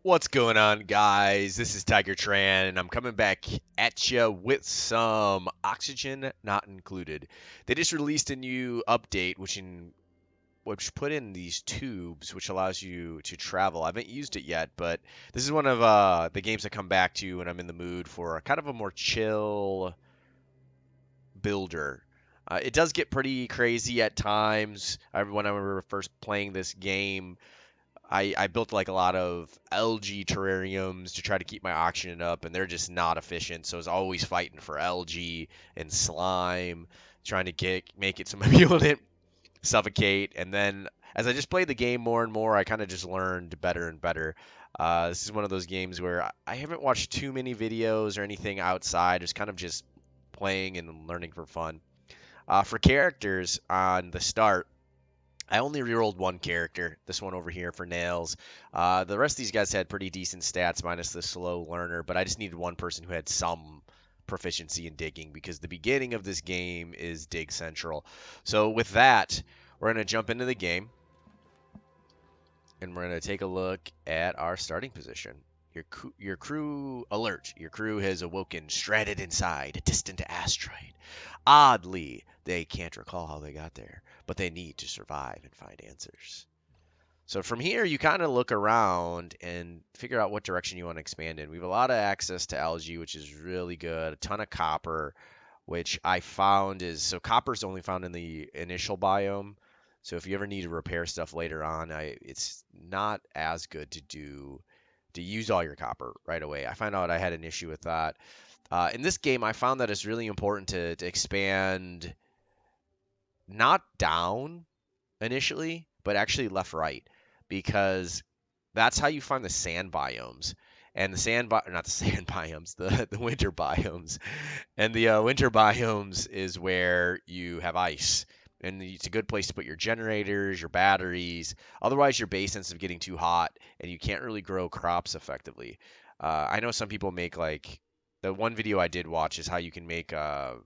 What's going on, guys? This is Tiger Tran, and I'm coming back at you with some oxygen not included. They just released a new update, which put in these tubes, which allows you to travel. I haven't used it yet, but this is one of the games I come back to when I'm in the mood for a kind of a more chill builder. It does get pretty crazy at times. When I remember first playing this game, I built like a lot of algae terrariums to try to keep my oxygen up, and they're just not efficient. So I was always fighting for algae and slime, trying to make it so my people didn't suffocate. And then as I just played the game more and more, I kind of just learned better and better. This is one of those games where I haven't watched too many videos or anything outside, just playing and learning for fun. For characters on the start, I only rerolled one character, this one over here for Nails. The rest of these guys had pretty decent stats, minus the slow learner, but I just needed one person who had some proficiency in digging because the beginning of this game is Dig Central. So with that, we're going to jump into the game and we're going to take a look at our starting position. Your crew alert. Your crew has awoken stranded inside a distant asteroid. Oddly, they can't recall how they got there, but they need to survive and find answers. So from here, you kind of look around and figure out what direction you want to expand in. We have a lot of access to algae, which is really good. A ton of copper, which I found so copper's only found in the initial biome. So if you ever need to repair stuff later on, it's not as good to use all your copper right away. I found out I had an issue with that. In this game, I found that it's really important to expand not down initially, but actually left right, because that's how you find the sand biomes. And not the sand biomes, the winter biomes. And the winter biomes is where you have ice. And it's a good place to put your generators, your batteries. Otherwise, your base ends up getting too hot and you can't really grow crops effectively. I know some people make like the one video I did watch is how you can make a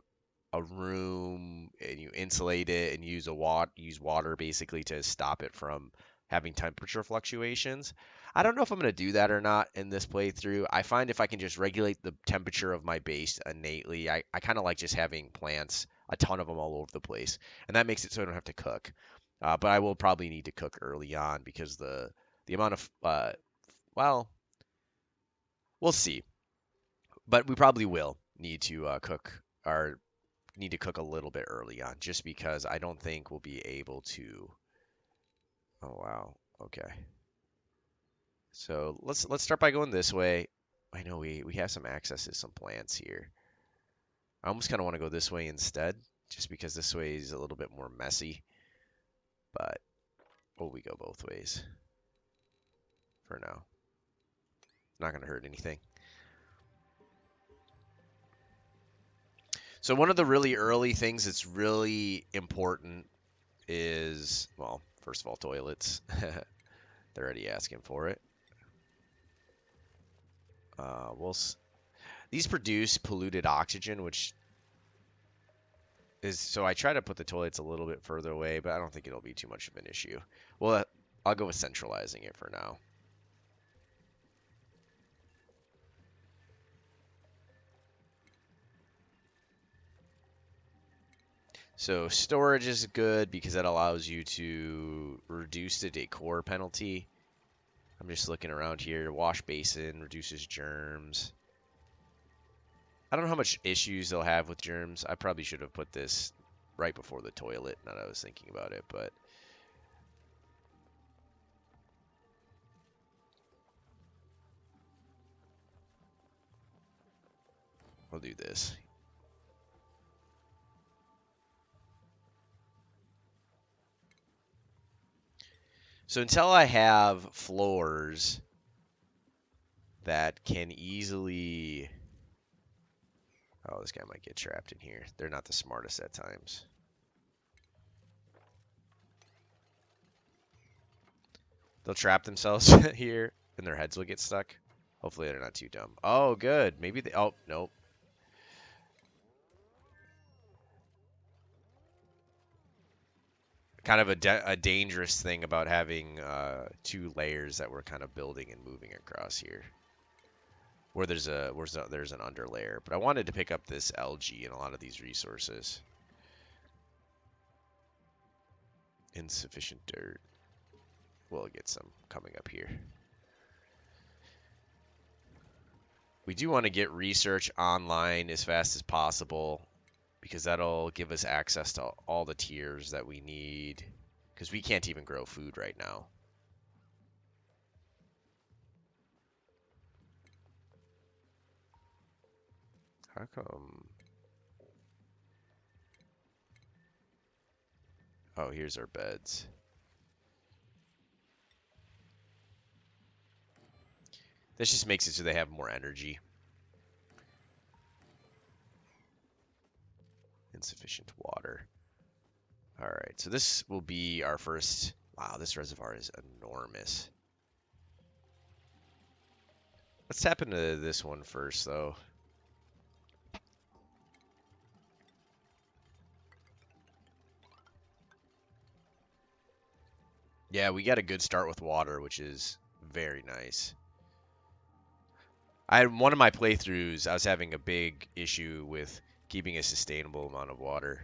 room and you insulate it and use water basically to stop it from having temperature fluctuations. I don't know if I'm going to do that or not in this playthrough. I find if I can just regulate the temperature of my base innately, I kind of like just having plants, a ton of them all over the place. And that makes it so I don't have to cook. But I will probably need to cook early on because the amount of, well, we'll see. But we probably will need to cook a little bit early on, just because I don't think we'll be able to. Oh wow. Okay. So let's start by going this way. I know we have some access to some plants here. I almost kind of want to go this way instead, just because this way is a little bit more messy. But we go both ways for now. Not gonna hurt anything. So one of the really early things that's really important is, well, first of all, toilets. They're already asking for it. Uh, we'll These produce polluted oxygen, which is, so I try to put the toilets a little bit further away, but I don't think it'll be too much of an issue. Well, I'll go with centralizing it for now. So storage is good because that allows you to reduce the decor penalty. I'm just looking around here. Wash basin reduces germs. I don't know how much issues they'll have with germs. I probably should have put this right before the toilet, now that I was thinking about it, but I'll do this. So until I have floors that can easily... Oh, this guy might get trapped in here. They're not the smartest at times. They'll trap themselves here, and their heads will get stuck. Hopefully they're not too dumb. Oh, good. Maybe they... Oh, nope. kind of a dangerous thing about having two layers that we're kind of building and moving across here, where there's an underlayer. But I wanted to pick up this algae and a lot of these resources. Insufficient dirt. We'll get some coming up here. We do want to get research online as fast as possible, because that'll give us access to all the tiers that we need, because we can't even grow food right now. How come? Oh, here's our beds. This just makes it so they have more energy. Insufficient water. All right, so this will be our first. Wow, this reservoir is enormous. Let's tap into this one first, though. Yeah, we got a good start with water, which is very nice. I had one of my playthroughs, I was having a big issue with keeping a sustainable amount of water.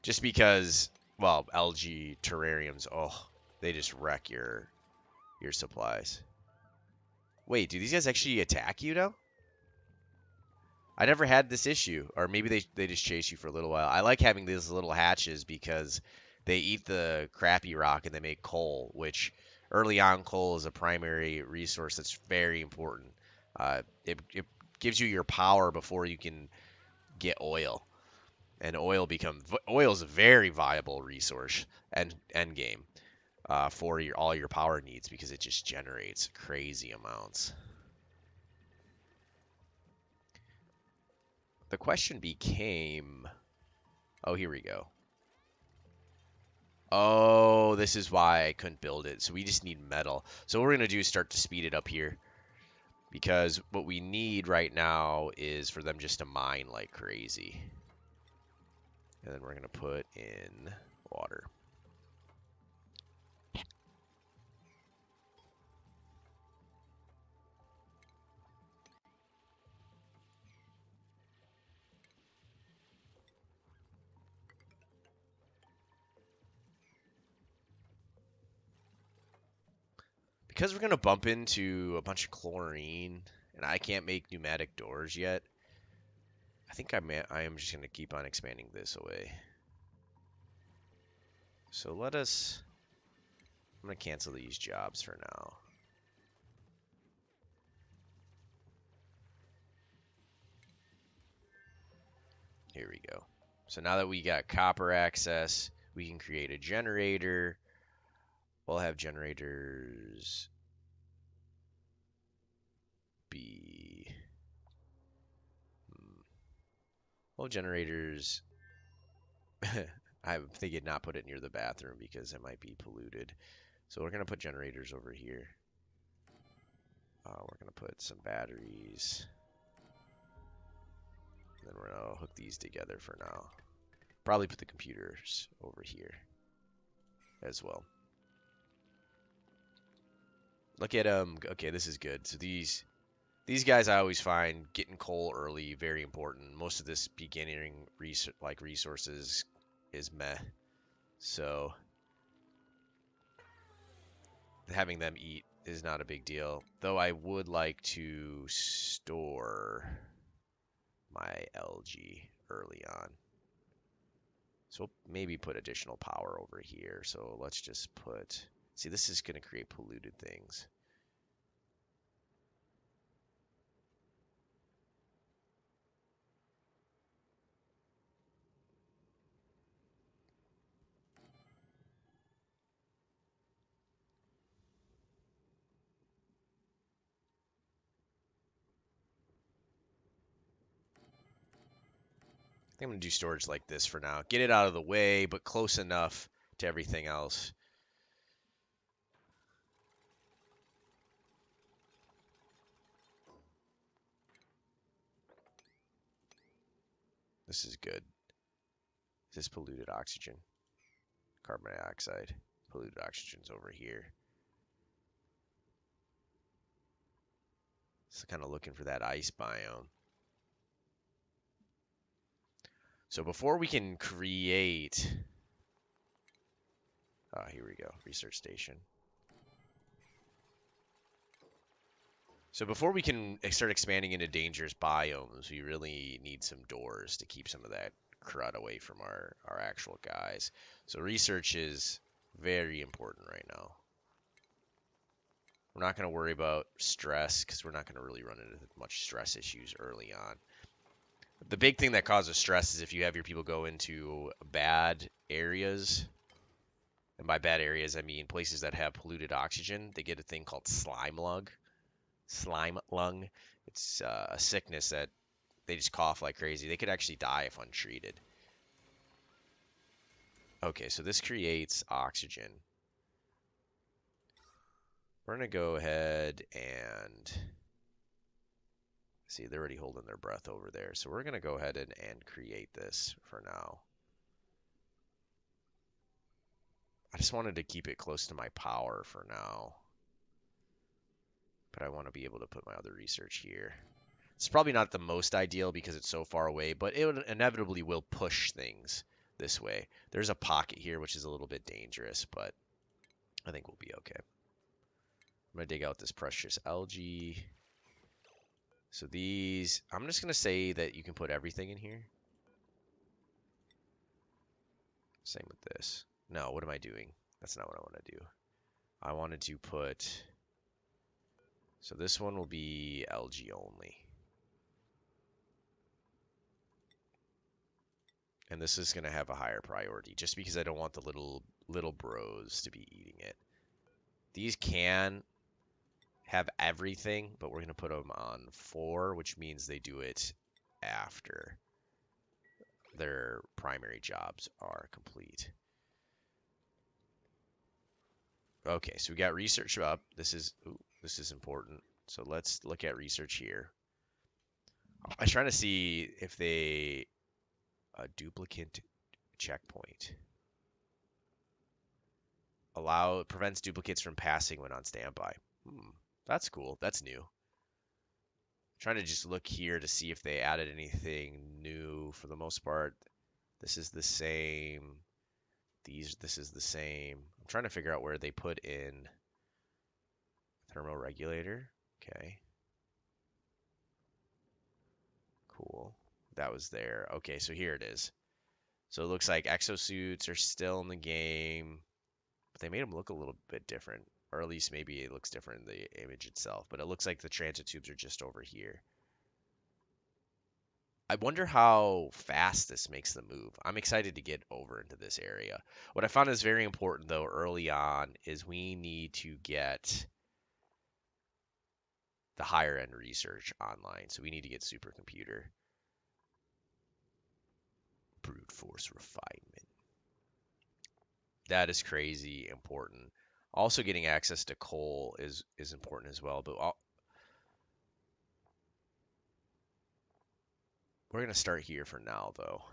Just because, well, algae terrariums, oh, they just wreck your supplies. Wait, do these guys actually attack you now? I never had this issue. Or maybe they just chase you for a little while. I like having these little hatches because they eat the crappy rock and they make coal, which early on coal is a primary resource that's very important. It gives you your power before you can get oil. And oil is a very viable resource and end game for all your power needs, because it just generates crazy amounts. The question became, oh, here we go. Oh, this is why I couldn't build it. So we just need metal. So what we're going to do is start to speed it up here, because what we need right now is for them just to mine like crazy. And then we're going to put in water. Because we're going to bump into a bunch of chlorine, and I can't make pneumatic doors yet, I think I am just going to keep on expanding this away. So I'm going to cancel these jobs for now. Here we go. So now that we got copper access, we can create a generator. We'll have generators be... Well, generators... I'm thinking not put it near the bathroom because it might be polluted. So we're going to put generators over here. We're going to put some batteries. And then we're going to hook these together for now. Probably put the computers over here as well. Look at them. Okay, this is good. So these guys I always find getting coal early very important. Most of this beginning resources is meh. So having them eat is not a big deal. Though I would like to store my algae early on. So we'll maybe put additional power over here. So let's just put... See, this is going to create polluted things. I think I'm going to do storage like this for now. Get it out of the way, but close enough to everything else. This is good. Is this polluted oxygen? Carbon dioxide. Polluted oxygen's over here. So kind of looking for that ice biome. So before we can create... Oh, here we go. Research station. So before we can start expanding into dangerous biomes, we really need some doors to keep some of that crud away from our actual guys. So research is very important right now. We're not going to worry about stress because we're not going to really run into much stress issues early on. The big thing that causes stress is if you have your people go into bad areas. And by bad areas, I mean places that have polluted oxygen. They get a thing called slime lung. Slime lung. It's a sickness that they just cough like crazy. They could actually die if untreated. Okay, so this creates oxygen. We're going to go ahead and... See, they're already holding their breath over there. So we're going to go ahead and create this for now. I just wanted to keep it close to my power for now. But I want to be able to put my other research here. It's probably not the most ideal because it's so far away, but it inevitably will push things this way. There's a pocket here, which is a little bit dangerous, but I think we'll be okay. I'm going to dig out this precious algae. So these, I'm just going to say that you can put everything in here. Same with this. No, what am I doing? That's not what I want to do. I wanted to put, so this one will be algae only. And this is going to have a higher priority just because I don't want the little bros to be eating it. These can have everything, but we're going to put them on 4, which means they do it after their primary jobs are complete. Okay, so we got research up. This is important. So let's look at research here. I'm trying to see if they a duplicate checkpoint prevents duplicates from passing when on standby. That's cool. That's new. Trying to just look here to see if they added anything new. For the most part, this is the same. This is the same. I'm trying to figure out where they put in thermoregulator. Okay. Cool. That was there. Okay, so here it is. So it looks like exosuits are still in the game, but they made them look a little bit different, or at least maybe it looks different in the image itself. But it looks like the transit tubes are just over here. I wonder how fast this makes the move. I'm excited to get over into this area. What I found is very important, though, early on, is we need to get the higher end research online. So we need to get supercomputer. Brute force refinement. That is crazy important. Also getting access to coal is important as well. But we're going to start here for now, though,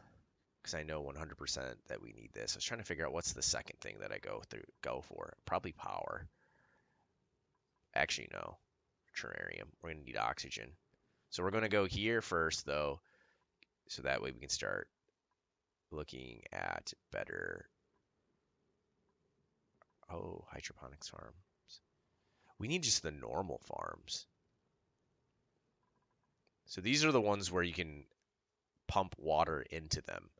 because I know 100% that we need this. I was trying to figure out what's the second thing that I go for. Probably power. Actually, no. Terrarium. We're going to need oxygen. So we're going to go here first, though, so that way we can start looking at better. Oh, hydroponics farms. We need just the normal farms. So these are the ones where you can pump water into them.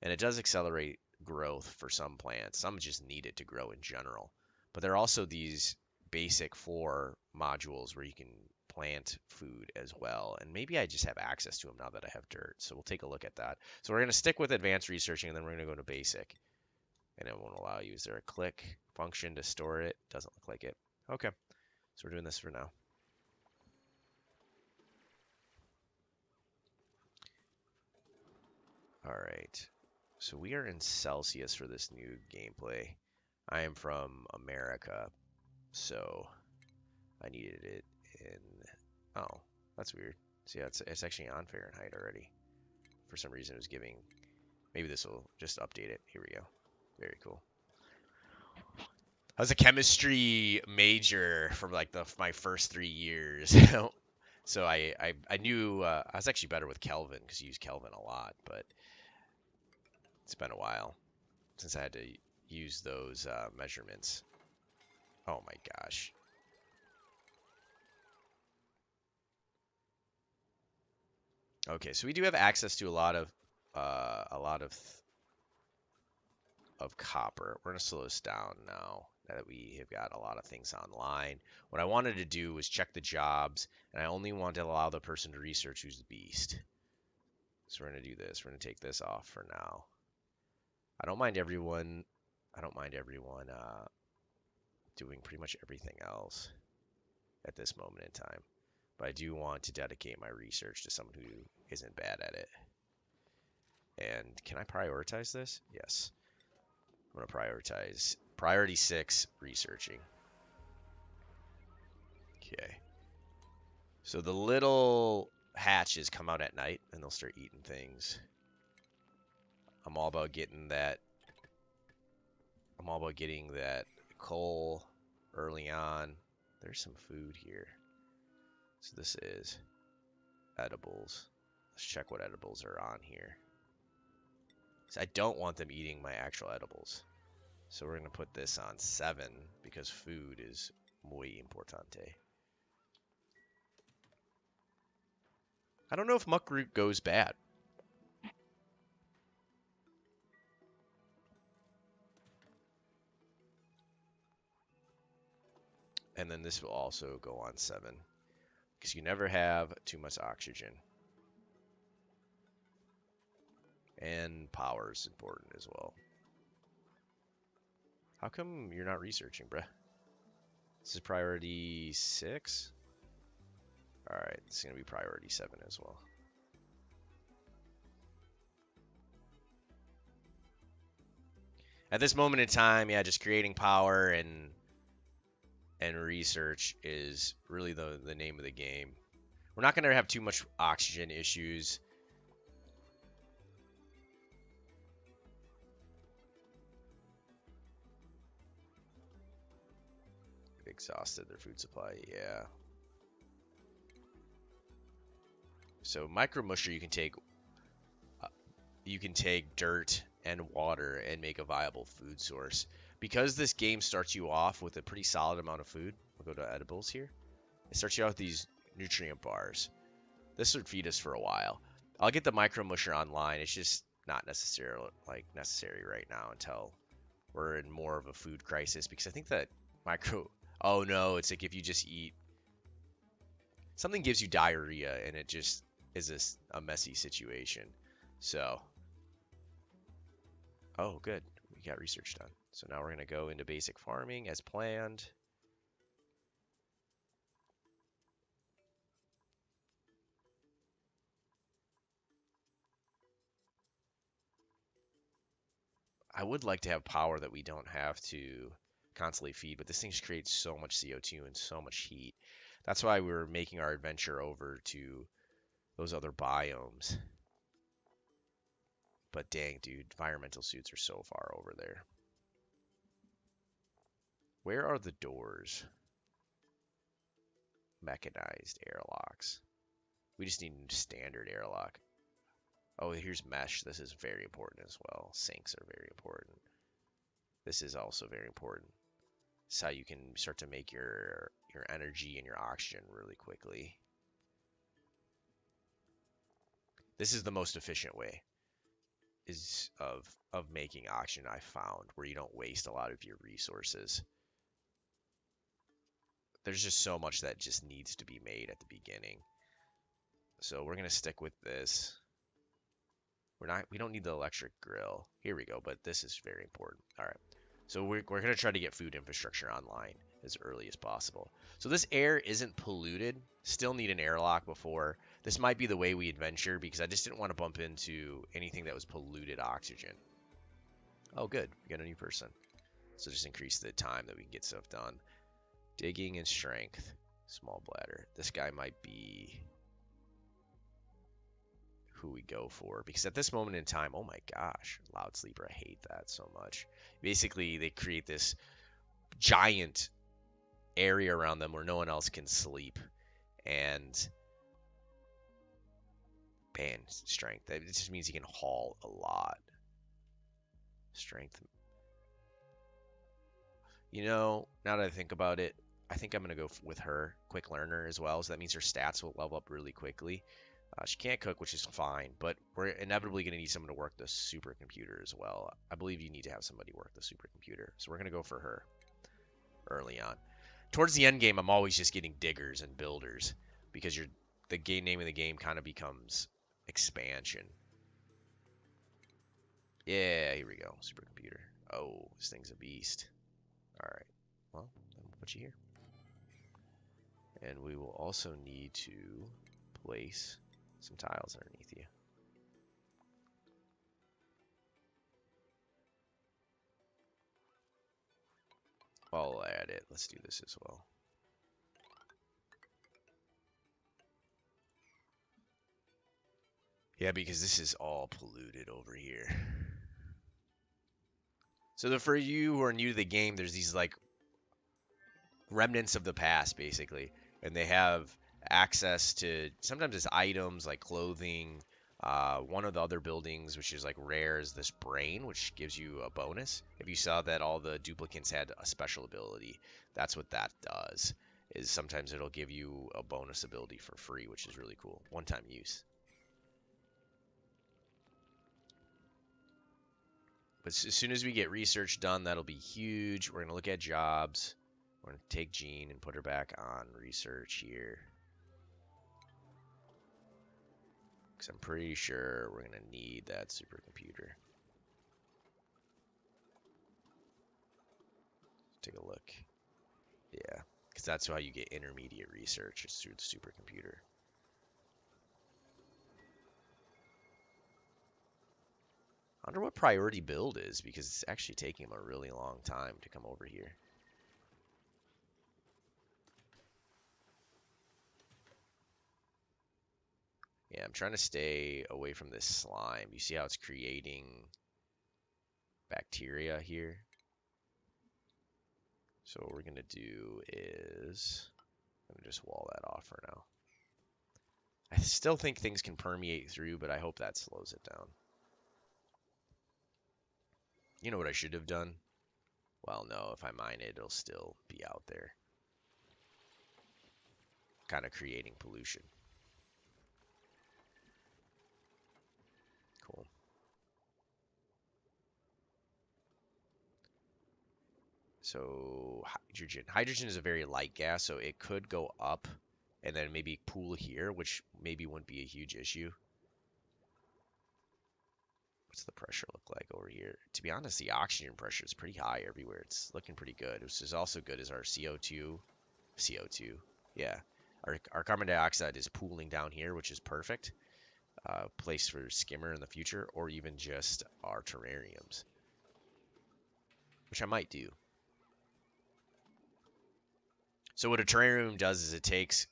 And it does accelerate growth for some plants. Some just need it to grow in general. But there are also these basic floor modules where you can plant food as well. And maybe I just have access to them now that I have dirt. So we'll take a look at that. So we're going to stick with advanced researching, and then we're going to go to basic. And it won't allow you. Is there a click function to store it? Doesn't look like it. Okay. So we're doing this for now. All right. So we are in Celsius for this new gameplay. I am from America, so I needed it in... Oh, that's weird. See, it's actually on Fahrenheit already. For some reason, it was giving Maybe this will just update it. Here we go. Very cool. I was a chemistry major for like my first 3 years. So I knew I was actually better with Kelvin because you use Kelvin a lot, but it's been a while since I had to use those measurements. Oh my gosh. Okay, so we do have access to a lot of copper. We're gonna slow this down now that we have got a lot of things online. What I wanted to do was check the jobs, and I only want to allow the person to research who's the beast. So we're gonna do this. We're gonna take this off for now. I don't mind everyone. I don't mind everyone doing pretty much everything else at this moment in time. But I do want to dedicate my research to someone who isn't bad at it. And can I prioritize this? Yes. I'm going to prioritize priority 6 researching. Okay. So the little hatches come out at night and they'll start eating things. I'm all about getting that coal early on. There's some food here. So this is edibles. Let's check what edibles are on here. So I don't want them eating my actual edibles. So we're going to put this on 7 because food is muy importante. I don't know if muck root goes bad. And then this will also go on 7 because you never have too much oxygen. And power is important as well. How come you're not researching, bruh? This is priority 6? Alright, this is going to be priority 7 as well. At this moment in time, yeah, just creating power and research is really the name of the game. We're not going to have too much oxygen issues. Exhausted their food supply, yeah. So micro musher, you can take dirt and water and make a viable food source. Because this game starts you off with a pretty solid amount of food, we'll go to edibles here. It starts you out with these nutrient bars. This would feed us for a while. I'll get the micro musher online. It's just not necessary right now until we're in more of a food crisis, because I think that oh no, it's like if you just eat something gives you diarrhea and it just is a messy situation. So, oh good, we got research done. So now we're gonna go into basic farming as planned. I would like to have power that we don't have to constantly feed, but this thing just creates so much CO2 and so much heat. That's why we're making our adventure over to those other biomes. But dang, dude, environmental suits are so far over there. Where are the doors? Mechanized airlocks. We just need a standard airlock. Oh, here's mesh. This is very important as well. Sinks are very important. This is also very important. It's how you can start to make your energy and your oxygen really quickly. This is the most efficient way of making oxygen I found, where you don't waste a lot of your resources. There's just so much that just needs to be made at the beginning. So we're gonna stick with this. We don't need the electric grill. Here we go, but this is very important. All right. So we're going to try to get food infrastructure online as early as possible. So this air isn't polluted. Still need an airlock before. This might be the way we adventure, because I just didn't want to bump into anything that was polluted oxygen. Oh, good. We got a new person. So just increase the time that we can get stuff done. Digging and strength. Small bladder. This guy might be... who we go for because at this moment in time, oh my gosh, loud sleeper, I hate that so much. Basically, they create this giant area around them where no one else can sleep, and ban strength. That just means he can haul a lot. Strength. Now that I think about it, I think I'm gonna go with her, quick learner as well. So that means her stats will level up really quickly. She can't cook, which is fine, but we're inevitably going to need someone to work the supercomputer as well. I believe you need to have somebody work the supercomputer, so we're going to go for her early on. Towards the end game, I'm always just getting diggers and builders because the name of the game kind of becomes expansion. Yeah, here we go, supercomputer. Oh, this thing's a beast. All right, well, then we'll put you here, and we will also need to place some tiles underneath you. I'll add it. Let's do this as well. Yeah, because this is all polluted over here. So for you who are new to the game, there's these like remnants of the past, basically, and they have access to sometimes it's items like clothing. One of the other buildings, which is like rare, is this brain, which gives you a bonus. If you saw that all the duplicates had a special ability, that's what that does. Is sometimes it'll give you a bonus ability for free, which is really cool. One-time use. But as soon as we get research done, that'll be huge. We're going to look at jobs. We're going to take Jean and put her back on research here. Because I'm pretty sure we're going to need that supercomputer. Take a look. Yeah, because that's how you get intermediate research, is through the supercomputer. I wonder what priority build is, because it's actually taking him a really long time to come over here. Yeah, I'm trying to stay away from this slime. You see how it's creating bacteria here? So what we're going to do is, I'm going to just wall that off for now. I still think things can permeate through, but I hope that slows it down. You know what I should have done? Well, no, if I mine it, it'll still be out there. Kind of creating pollution. Cool. So hydrogen. Hydrogen is a very light gas, so it could go up and then maybe pool here, which maybe wouldn't be a huge issue. What's the pressure look like over here? To be honest, the oxygen pressure is pretty high everywhere. It's looking pretty good, which is also good as our CO2. Yeah. Our carbon dioxide is pooling down here, which is perfect. Place for skimmer in the future, or even just our terrariums, which I might do. So what a terrarium does is it takes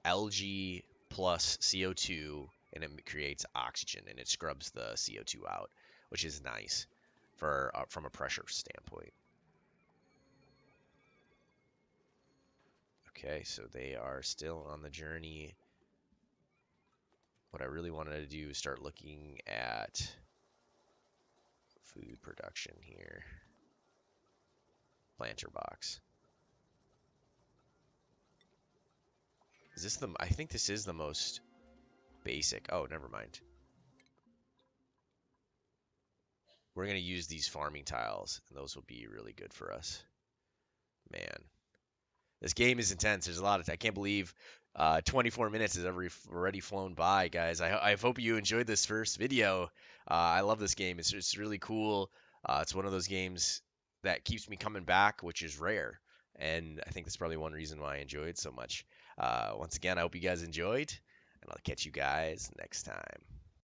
algae plus CO2 and it creates oxygen and it scrubs the CO2 out, which is nice for from a pressure standpoint. Okay, so they are still on the journey. What I really wanted to do is start looking at food production here. Planter box. Is this the, I think this is the most basic. Oh, never mind. We're going to use these farming tiles, and those will be really good for us. Man, this game is intense. There's a lot of, I can't believe 24 minutes has already flown by, guys. I hope you enjoyed this first video. I love this game. It's really cool. It's one of those games that keeps me coming back, which is rare. And I think that's probably one reason why I enjoy it so much. Once again, I hope you guys enjoyed, and I'll catch you guys next time.